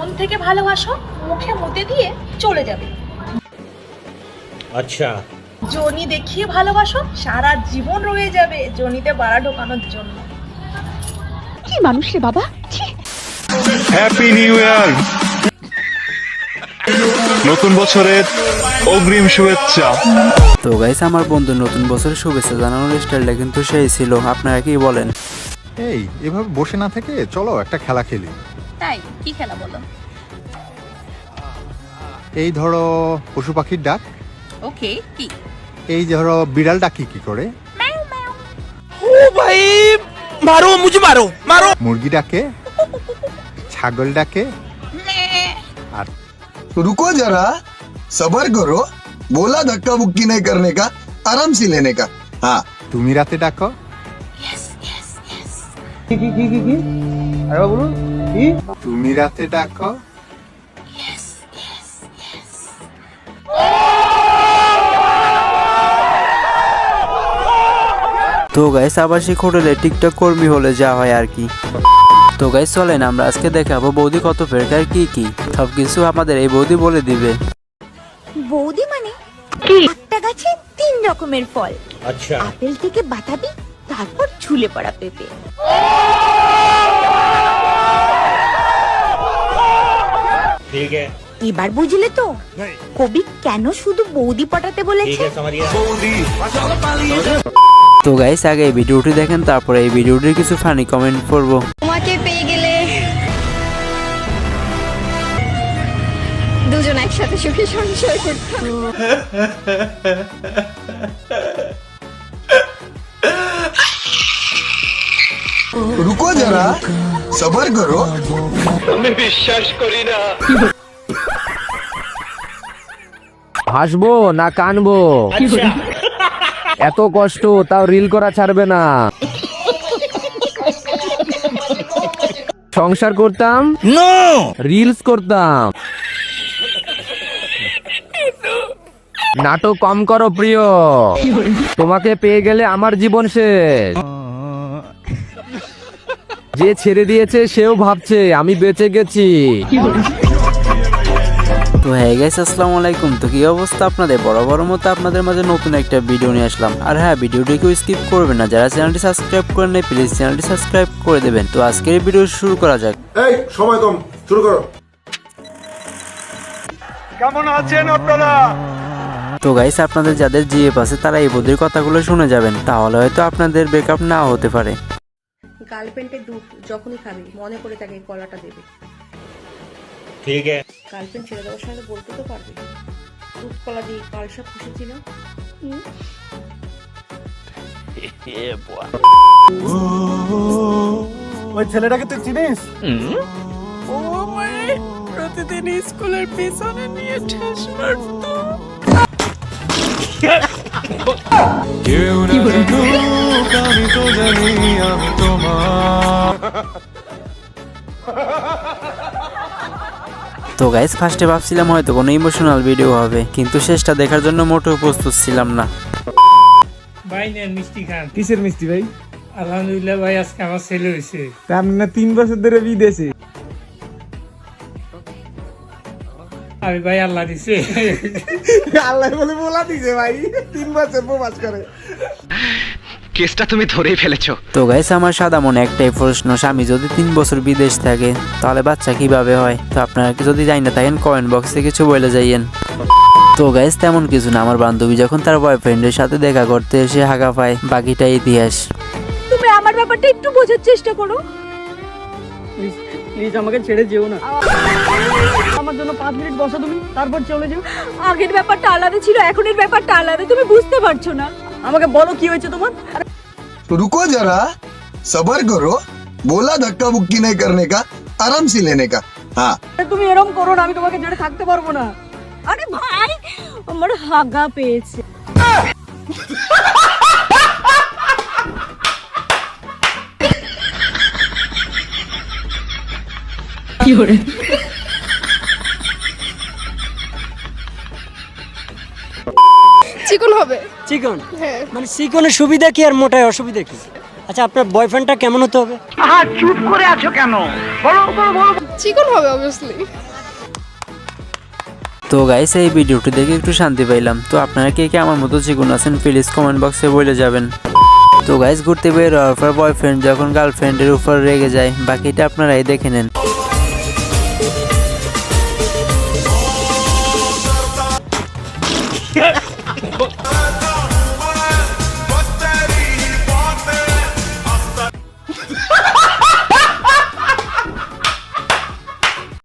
মন থেকে ভালোবাসো, মুখে মতে দিয়ে চলে যাবে। আচ্ছা। জনি দেখিয়ে ভালোবাসো, সারা জীবন রয়ে যাবে জনিতে বাড়া ঢোকানোর জন্য। কি মানুষ রে বাবা। হ্যাপি নিউ ইয়ার, নতুন বছরের অগ্রিম শুভেচ্ছা। তো গাইস, আমার বন্ধু নতুন বছরের শুভেচ্ছা জানানোর স্টাইলটা কিন্তু সেই ছিল। আপনারা কি বলেন? এই এভাবে বসে না থেকে চলো একটা খেলা খেলি। তাই কি খেলা বলো? এই ধরো পশু পাখির ডাক। ওকে, কি? এই ধরো বিড়াল ডাকি কি করে? ও ভাই মারো, মুঝে মারো মারো। মুরগি ডাকে, ছাগল ডাকে, আর रुको जरा सबर करो, बोला धक्का बुक्की नहीं करने का, आराम से लेने का। हाँ তুমি রাতে ডাকো। তুমি রাতে ডাকো। তো গাইস, আবাসিক হোটেলে টিকটক কর্মী হলে যা হয় আর কি। তো গাইস চলেন আমরা আজকে দেখাবো বৌদি কত প্রকার কি কি, সবকিছু আমাদের এই বৌদি বলে দিবে। বৌদি মানে একটা গাছে 3 রকমের ফল। আচ্ছা। আপেল থেকে বাতাবি, তারপর ঝুলে পড়া পেঁপে। ঠিক আছে, এবার বুঝলে তো কবি কেন শুধু বৌদি পটাতে ঠিক বলেছে? আছে समझिए। তো গাইস আগে এই ভিডিওটি দেখেন, তারপরে এই ভিডিওটির কিছু ফানি কমেন্ট করবো। তোমাকে পেয়ে গেলে দুজন একসাথে সুখে সংসার করতাম। रुको जरा सबर करो। হাসবো না কানবো? এত কষ্ট তাও রিল করা ছাড়বে না। সংসার করতাম, রিলস করতাম। নাটক কম করো প্রিয়, তোমাকে পেয়ে গেলে আমার জীবন শেষ। যে ছেড়ে দিয়েছে সেও ভাবছে আমি বেঁচে গেছি। তো হ্যাঁ গাইস, আসসালামু আলাইকুম। তো কি অবস্থা আপনাদের? বড় মতো আপনাদের মাঝে নতুন একটা ভিডিও নিয়ে আসলাম। আর হ্যাঁ, ভিডিওটি কেউ স্কিপ করবেন না। যারা চ্যানেলটি সাবস্ক্রাইব করেন নাই প্লিজ চ্যানেলটি সাবস্ক্রাইব করে দেবেন। তো আজকের এই ভিডিও শুরু করা যাক। এই সময় কম, শুরু করো। কেমন আছেন আপনারা? তো গাইস, আপনাদের যাদের জিএফ আছে তারা এই বৌদির কথাগুলো শুনে যাবেন, তাহলে হয়তো আপনাদের ব্রেকআপ নাও হতে পারে। গার্লফ্রেন্ডের দুধ যখনই খাবি মনে করে তাকে এই কলাটা দেবে। ठीक है। গার্লফ্রেন্ড ছেড়ে দেওয়ার সময় বলতে তো পারবে দুধ কলা দিয়ে কাল সব খুশি ছিল। ওই ছেলেটাকে তুই চিনিস? ও মানে প্রতিদিন স্কুলের পিছনে নিয়ে ঠেস মারতো। তো গাইস, ফার্স্টে ভাবছিলাম হয়তো কোনো ইমোশনাল ভিডিও হবে, কিন্তু শেষটা দেখার জন্য মোটেও প্রস্তুত ছিলাম না। ভাই নেন মিষ্টি খান। কিসের মিষ্টি ভাই? আলহামদুলিল্লাহ ভাই, আজকে আমার ছেলে হয়েছে। তার না 3 বছর ধরে বিদেশে। আমি ভাই আল্লাহ দিছে। আল্লাহ বলে বলা দিছে ভাই, 3 বছর প্রবাস করে। কেসটা তুমি ধরেই ফেলেছো। তো গাইস, আমার সাদা মনে একটাই প্রশ্ন, স্বামী যদি 3 বছর বিদেশ থাকে তাহলে বাচ্চা কিভাবে হয়? তো আপনারা কি যদি জানি না থাকেন কমেন্ট বক্সে কিছু বলে যাইয়েন। তো গাইস, তেমন কিছু না। আমার বান্ধবী যখন তার বয়ফ্রেন্ডের সাথে দেখা করতে এসে হাগা পায়, বাকিটা ইতিহাস। তুমি আমার ব্যাপারটা একটু বোঝার চেষ্টা করো। প্লিজ আমাকে ছেড়ে যেও না। আমার জন্য 5 মিনিট বসো তুমি, তারপর চলে যাও। আগের ব্যাপারটা আলাদা ছিল, এখনের ব্যাপারটা আলাদা। তুমি বুঝতে পারছো না। আমাকে বলো কি হয়েছে তোমার? रुको जरा सबर करो, बोला धक्का बुक्की नहीं करने का, आराम से लेने का। हाँ তুমি এরকম করো না, আমি তোমাকে ছেড়ে থাকতে পারবো না। আরে ভাই, আমার হাগা পেয়েছে। কি করে? চিকন হবে। চিকন? মানে চিকনের সুবিধা কি আর মোটায় অসুবিধা কি? আচ্ছা আপনার বয়ফ্রেন্ডটা কেমন হতে হবে? চিকন হবে অবভিয়াসলি। তো গাইস এই ভিডিওটি দেখে একটু শান্তি পাইলাম। তো আপনারা কে কে আমার মতো চিকন আছেন প্লিজ কমেন্ট বক্সে বলে যাবেন। তো গাইস ঘুরতে বের হওয়ার পর বয়ফ্রেন্ড যখন গার্লফ্রেন্ডের উপর রেগে যায়, বাকিটা আপনারাই দেখে নেন।